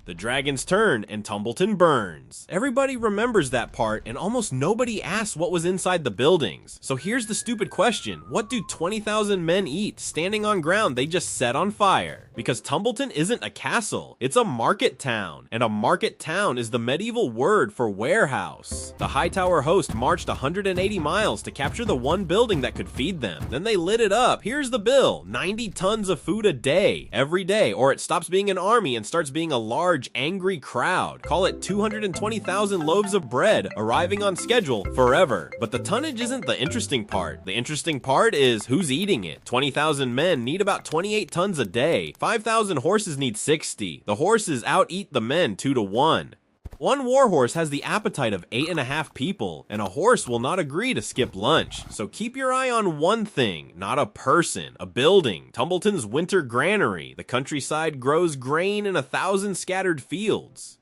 The dragons turn and Tumbleton burns. Everybody remembers that part and almost nobody asks what was inside the buildings. So here's the stupid question. What do 20,000 men eat standing on ground they just set on fire? Because Tumbleton isn't a castle, it's a market town. And a market town is the medieval word for warehouse. The Hightower host marched 180 miles to capture the one building that could feed them. Then they lit it up. Here's the bill. 90 tons of food a day. Every day. Or it stops being an army and starts being a large, angry crowd. Call it 220,000 loaves of bread, arriving on schedule forever. But the tonnage isn't the interesting part. The interesting part is who's eating it. 20,000 men need about 28 tons a day. 5,000 horses need 60. The horses out-eat the men 2 to 1. One warhorse has the appetite of 8.5 people, and a horse will not agree to skip lunch. So keep your eye on one thing, not a person, a building. Tumbleton's winter granary. The countryside grows grain in 1,000 scattered fields.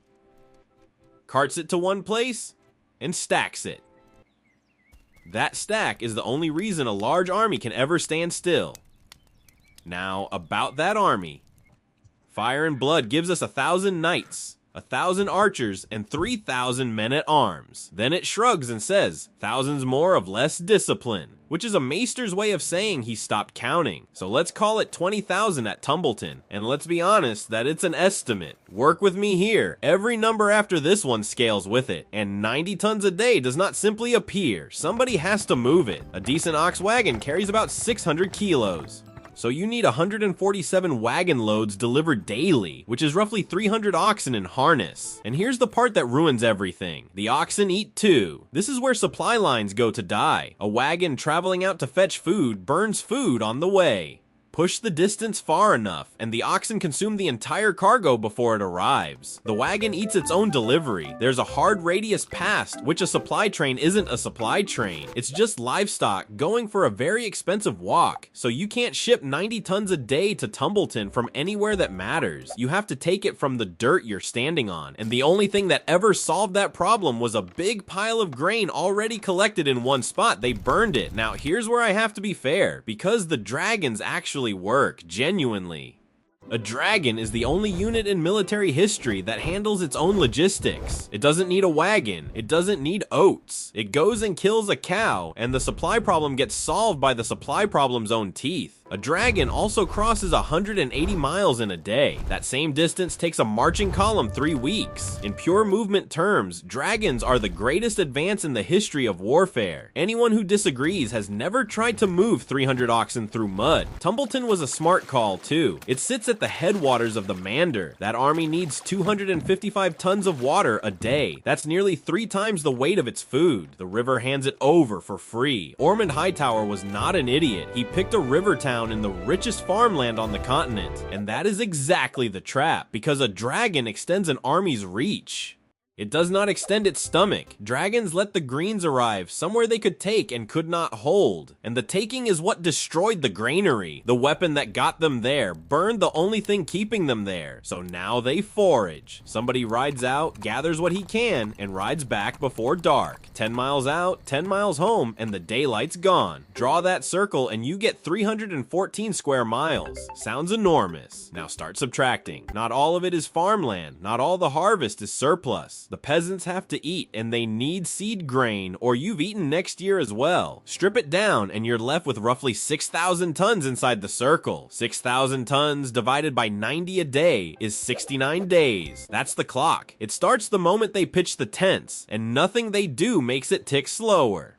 Carts it to one place, and stacks it. That stack is the only reason a large army can ever stand still. Now, about that army. Fire and Blood gives us 1,000 knights, 1,000 archers, and 3,000 men-at-arms. Then it shrugs and says, thousands more of less discipline, which is a maester's way of saying he stopped counting. So let's call it 20,000 at Tumbleton, and let's be honest that it's an estimate. Work with me here. Every number after this one scales with it, and 90 tons a day does not simply appear. Somebody has to move it. A decent ox wagon carries about 600 kilos. So you need 147 wagon loads delivered daily, which is roughly 300 oxen in harness. And here's the part that ruins everything. The oxen eat too. This is where supply lines go to die. A wagon traveling out to fetch food burns food on the way. Push the distance far enough, and the oxen consume the entire cargo before it arrives. The wagon eats its own delivery. There's a hard radius past, which a supply train isn't a supply train. It's just livestock going for a very expensive walk. So you can't ship 90 tons a day to Tumbleton from anywhere that matters. You have to take it from the dirt you're standing on. And the only thing that ever solved that problem was a big pile of grain already collected in one spot. They burned it. Now here's where I have to be fair, because the dragons actually work, genuinely. A dragon is the only unit in military history that handles its own logistics. It doesn't need a wagon. It doesn't need oats. It goes and kills a cow, and the supply problem gets solved by the supply problem's own teeth. A dragon also crosses 180 miles in a day. That same distance takes a marching column 3 weeks. In pure movement terms, dragons are the greatest advance in the history of warfare. Anyone who disagrees has never tried to move 300 oxen through mud. Tumbleton was a smart call too. It sits at the headwaters of the Mander. That army needs 255 tons of water a day. That's nearly 3 times the weight of its food. The river hands it over for free. Ormond Hightower was not an idiot. He picked a river town in the richest farmland on the continent. And that is exactly the trap, because a dragon extends an army's reach. It does not extend its stomach. Dragons let the greens arrive somewhere they could take and could not hold. And the taking is what destroyed the granary. The weapon that got them there burned the only thing keeping them there. So now they forage. Somebody rides out, gathers what he can, and rides back before dark. 10 miles out, 10 miles home, and the daylight's gone. Draw that circle and you get 314 square miles. Sounds enormous. Now start subtracting. Not all of it is farmland. Not all the harvest is surplus. The peasants have to eat, and they need seed grain, or you've eaten next year as well. Strip it down, and you're left with roughly 6,000 tons inside the circle. 6,000 tons divided by 90 a day is 69 days. That's the clock. It starts the moment they pitch the tents, and nothing they do makes it tick slower.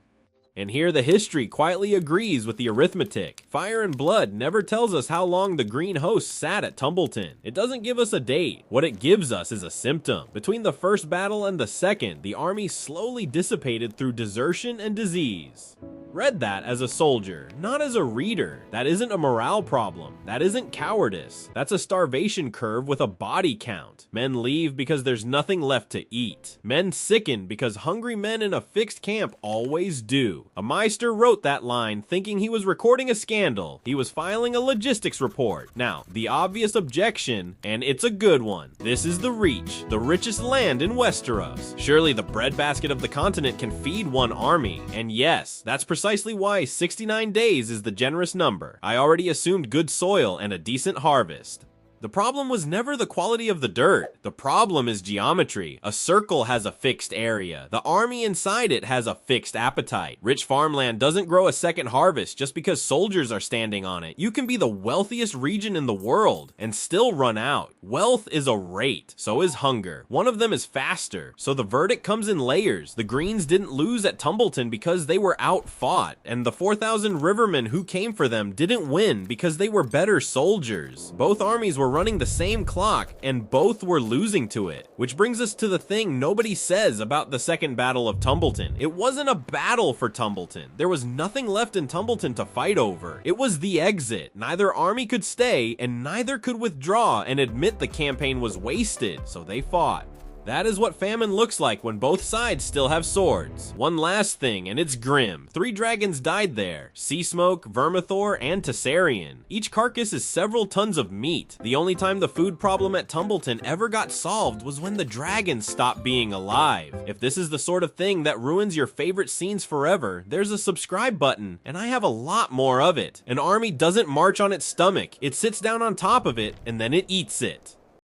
And here the history quietly agrees with the arithmetic. Fire and Blood never tells us how long the Green Host sat at Tumbleton. It doesn't give us a date. What it gives us is a symptom. Between the first battle and the second, the army slowly dissipated through desertion and disease. Read that as a soldier, not as a reader. That isn't a morale problem. That isn't cowardice. That's a starvation curve with a body count. Men leave because there's nothing left to eat. Men sicken because hungry men in a fixed camp always do. A Meister wrote that line thinking he was recording a scandal. He was filing a logistics report. Now, the obvious objection, and it's a good one. This is the Reach, the richest land in Westeros. Surely the breadbasket of the continent can feed one army. And yes, that's precisely why 69 days is the generous number. I already assumed good soil and a decent harvest. The problem was never the quality of the dirt. The problem is geometry. A circle has a fixed area. The army inside it has a fixed appetite. Rich farmland doesn't grow a second harvest just because soldiers are standing on it. You can be the wealthiest region in the world and still run out. Wealth is a rate, so is hunger. One of them is faster, so the verdict comes in layers. The Greens didn't lose at Tumbleton because they were outfought, and the 4,000 rivermen who came for them didn't win because they were better soldiers. Both armies were running the same clock, and both were losing to it. Which brings us to the thing nobody says about the second Battle of Tumbleton. It wasn't a battle for Tumbleton. There was nothing left in Tumbleton to fight over. It was the exit. Neither army could stay, and neither could withdraw and admit the campaign was wasted, so they fought. That is what famine looks like when both sides still have swords. One last thing, and it's grim. 3 dragons died there. Seasmoke, Vermithor, and Tessarion. Each carcass is several tons of meat. The only time the food problem at Tumbleton ever got solved was when the dragons stopped being alive. If this is the sort of thing that ruins your favorite scenes forever, there's a subscribe button, and I have a lot more of it. An army doesn't march on its stomach. It sits down on top of it, and then it eats it.